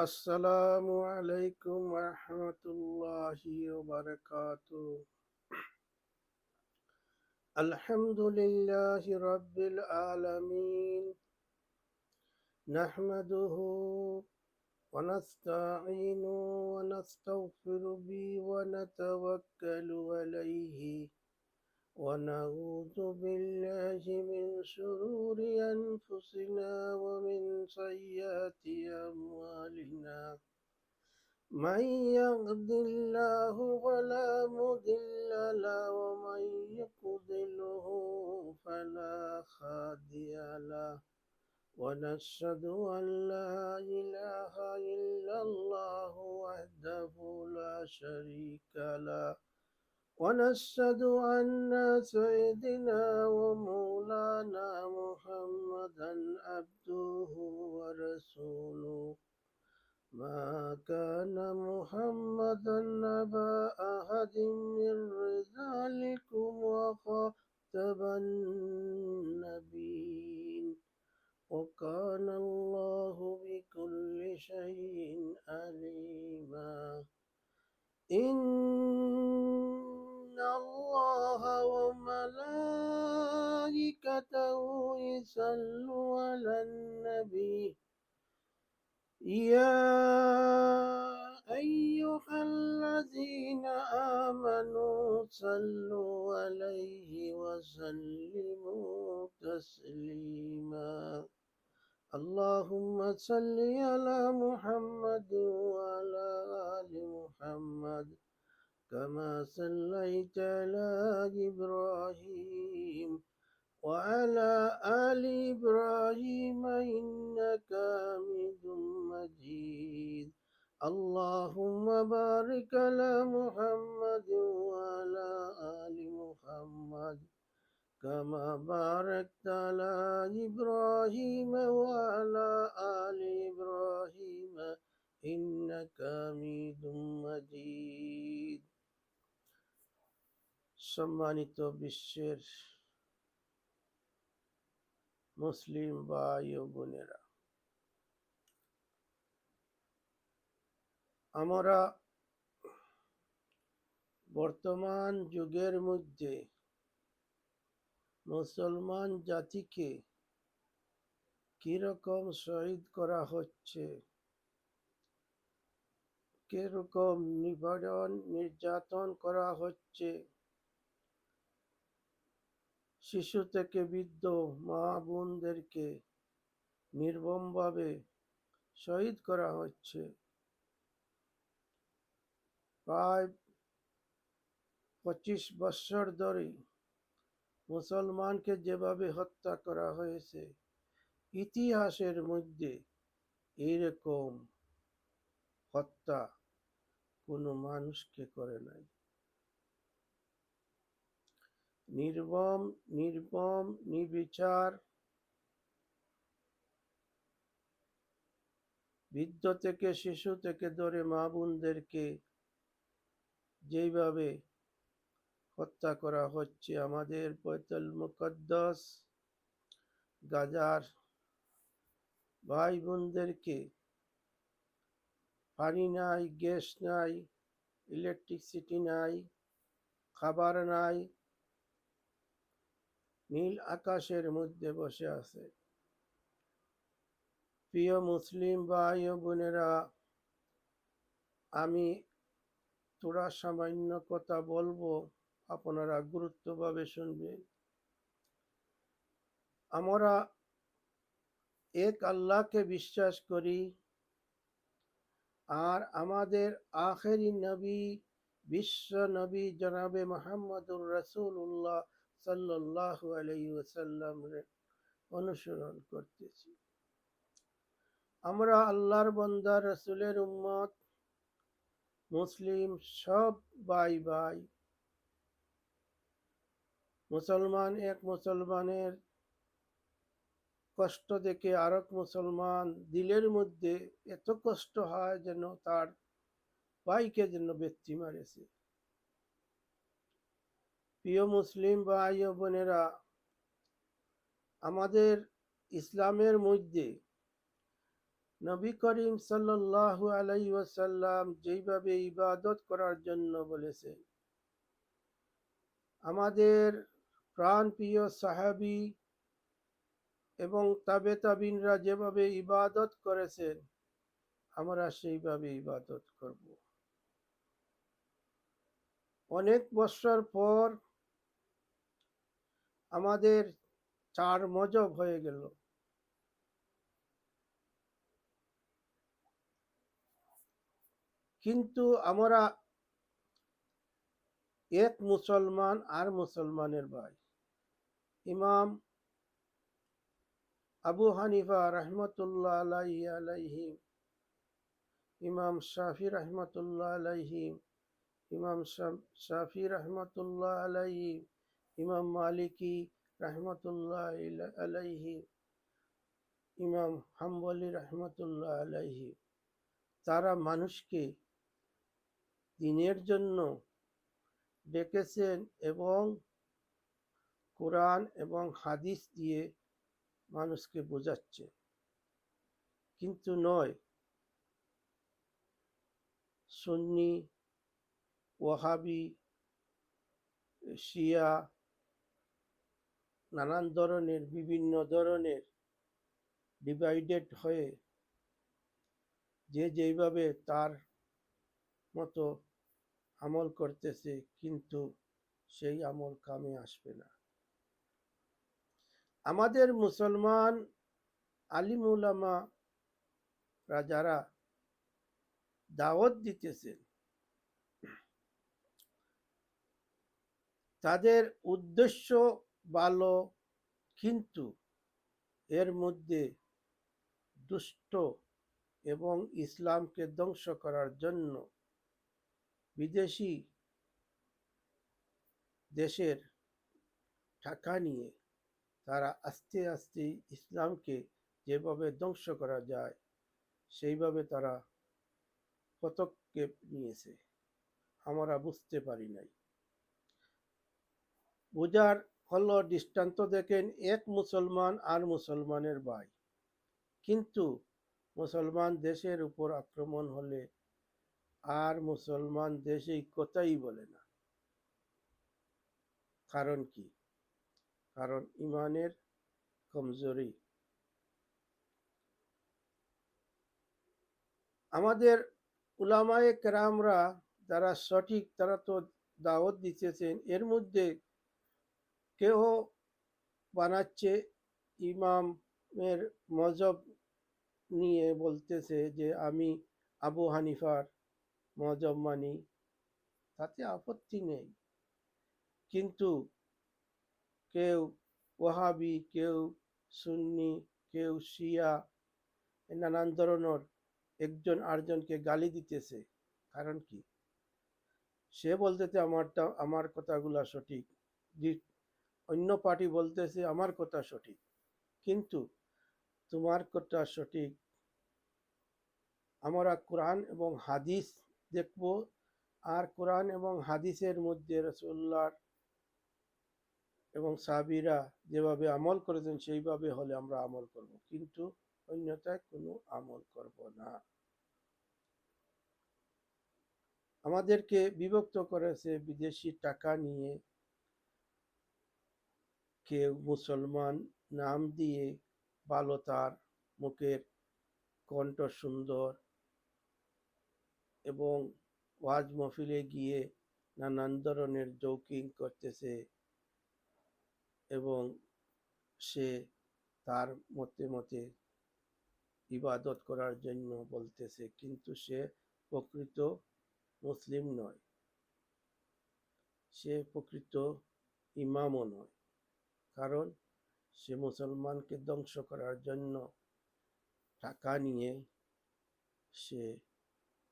আসসালামু আলাইকুম রহমতুল্লাহি ওয়া বারাকাতুহু। আলহামদুলিল্লাহি রাব্বিল আলামিন। নাহমাদুহু ওয়া নাস্তাঈনুহু ওয়া নাস্তাগফিরু বিহি ওয়া নাতাওয়াক্কালু আলাইহি ওয়া নাউযু বিল্লাহি মিন শুরুরি আনফুসিনা ওয়া মিন সাইয়্যাতি আমালিনা। من يهد الله فلا مضل له ومن يضلله فلا هادي له ونشهد أن لا إله إلا الله وحده لا شريك له ونشهد أن سيدنا ومولانا محمدا عبده ورسوله. ما كان محمدا أبا أحد من رجالكم وخاتم النبيين وكان الله بكل شيء عليما. إن الله وملائكته يصلون على النبي يا أيها الذين آمنوا صلوا عليه وسلموا تسليما. اللهم صل على محمد وعلى آل محمد كما صليت على إبراهيم وعلى آل إبراهيم إنك حميد مجيد. اللهم بارك على محمد وعلى آل محمد كما باركت على إبراهيم وعلى آل إبراهيم إنك حميد مجيد. সম্মানিত বিশ্বের মুসলিম ভাই ও বোনেরা, আমরা বর্তমান যুগের মধ্যে মুসলমান জাতিকে কিরকম শহীদ করা হচ্ছে, কিরকম নিপীড়ন নির্যাতন করা হচ্ছে, শিশু থেকে বৃদ্ধ মা বোনদেরকে নির্মমভাবে শহীদ করা হচ্ছে। প্রায় 25 বছর ধরে মুসলমানকে যেভাবে হত্যা করা হয়েছে, ইতিহাসের মধ্যে এইরকম হত্যা কোনো মানুষকে করে নাই। নির্মম নির্বিচার বৃদ্ধ থেকে শিশু থেকে ধরে মা বোনদেরকে যেইভাবে হত্যা করা হচ্ছে, আমাদের বাইতুল মুকদ্দাস গাজার ভাই বোনদেরকে পানি নাই, গ্যাস নাই, ইলেকট্রিসিটি নাই, খাবার নাই, নীল আকাশের মধ্যে বসে আছে। প্রিয় মুসলিম ভাই ও বোনেরা, আমি তোরা সামান্য কথা বলবো, আপনারা গুরুত্বভাবে শুনবেন। আমরা এক আল্লাহকে বিশ্বাস করি, আর আমাদের আখেরি নবী বিশ্ব নবী জনাবে মুহাম্মদুর রাসূলুল্লাহ সাল্লাল্লাহু আলাইহি ওয়াসাল্লামের অনুসরণ করতেছি। আমরা আল্লাহর বান্দা, রাসূলের উম্মত, মুসলিম সব ভাই ভাই। মুসলমান এক মুসলমানের কষ্ট দেখে আরেক মুসলমান দিলের মধ্যে এত কষ্ট হয় যেন তার ভাইকে যেন ব্যক্তি মারেছে। প্রিয় মুসলিম ভাই ও বোনেরা, আমাদের ইসলামের মধ্যে নবী করিম সাল্লাল্লাহু আলাইহি ওয়াসাল্লাম যেইভাবে ইবাদত করার জন্য বলেছেন, আমাদের প্রাণপ্রিয় সাহাবী এবং তাবে তাবিনরা যেভাবে ইবাদত করেছেন, আমরা সেইভাবে ইবাদত করব। অনেক বছর পর আমাদের 4 মজহব হয়ে গেল, কিন্তু আমরা এক মুসলমান আর মুসলমানের ভাই। ইমাম আবু হানিফা রহমতুল্লাহ আলাইহি, ইমাম শাফি রহমতুল্লাহ আলাইহি, ইমাম শাফি রহমতুল্লাহ আলাইহি, ইমাম মালিকি রহমতুল্লাহ আলাইহি, ইমাম হাম্বলি রহমতুল্লাহ আলাইহি, তারা মানুষকে দিনের জন্য ডেকেছেন এবং কোরআন এবং হাদিস দিয়ে মানুষকে বোঝাচ্ছে, কিন্তু নয় সুন্নি, ওয়াহাবি, শিয়া, নানান ধরনের বিভিন্ন ধরনের ডিভাইডেড হয়ে যে যেইভাবে তার মতো আমল করতেছে, কিন্তু সেই আমল কামে আসবে না। আমাদের মুসলমান আলিম উলামারা যারা দাওয়াত দিতেছেন, তাদের উদ্দেশ্য ভালো, কিন্তু এর মধ্যে দুষ্ট এবং ইসলামকে ধ্বংস করার জন্য বিদেশি দেশের টাকা নিয়ে তারা আস্তে আস্তে ইসলামকে যেভাবে ধ্বংস করা যায় সেইভাবে তারা পদক্ষেপ নিয়েছে, আমরা বুঝতে পারি নাই। বোঝার হলো দৃষ্টান্ত দেখেন, এক মুসলমান আর মুসলমানের ভাই, কিন্তু মুসলমান দেশের উপর আক্রমণ হলে আর মুসলমান দেশ এই কথাই বলে না। কারণ কি? কারণ ইমানের কমজোরি। আমাদের উলামায়ে কেরামরা যারা সঠিক, তারা তো দাওয়াত দিতেছেন, এর মধ্যে কেউ বানাচ্ছে ইমামের মজহব নিয়ে, বলতেছে যে আমি আবু হানিফার মজহব মানি, তাতে আপত্তি নেই, কিন্তু কেউ ওয়াহাবি, কেউ সুন্নি, কেউ শিয়া, নানান ধরনের একজন আরেকজনকে গালি দিতেছে। কারণ কি? সে বলতেছে আমার কথাগুলা সঠিক, অন্য পার্টি বলতেছে আমার কথা সঠিক, কিন্তু তোমার কথা সঠিক, আমরা কোরআন এবং হাদিস দেখব, আর কোরআন এবং হাদিসের মধ্যে রাসূলুল্লাহ এবং সাহাবীরা যেভাবে আমল করেছেন সেইভাবে হলে আমরা আমল করব, কিন্তু অন্যথায় কোনো আমল করব না। আমাদেরকে বিভক্ত করেছে বিদেশি টাকা নিয়ে, কেউ মুসলমান নাম দিয়ে, ভালো, তার মুখের কণ্ঠ সুন্দর এবং ওয়াজ মাহফিলে গিয়ে নানান ধরনের জোকিং করতেছে এবং সে তার মতে মতে ইবাদত করার জন্য বলতেছে, কিন্তু সে প্রকৃত মুসলিম নয়, সে প্রকৃত ইমামও নয়। কারণ সে মুসলমানকে ধ্বংস করার জন্য টাকা নিয়ে সে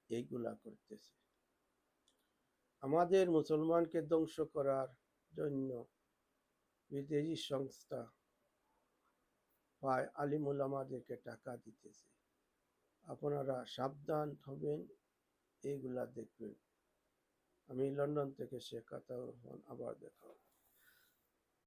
এইগুলা করতেছে। আমাদের মুসলমানকে ধ্বংস করার জন্য বিদেশি সংস্থা প্রায় আলিম উলামাদেরকে টাকা দিতেছে। আপনারা সাবধান হবেন, এইগুলা দেখবেন। আমি লন্ডন থেকে শেখ আতাউর রহমান, আবার দেখা হবে।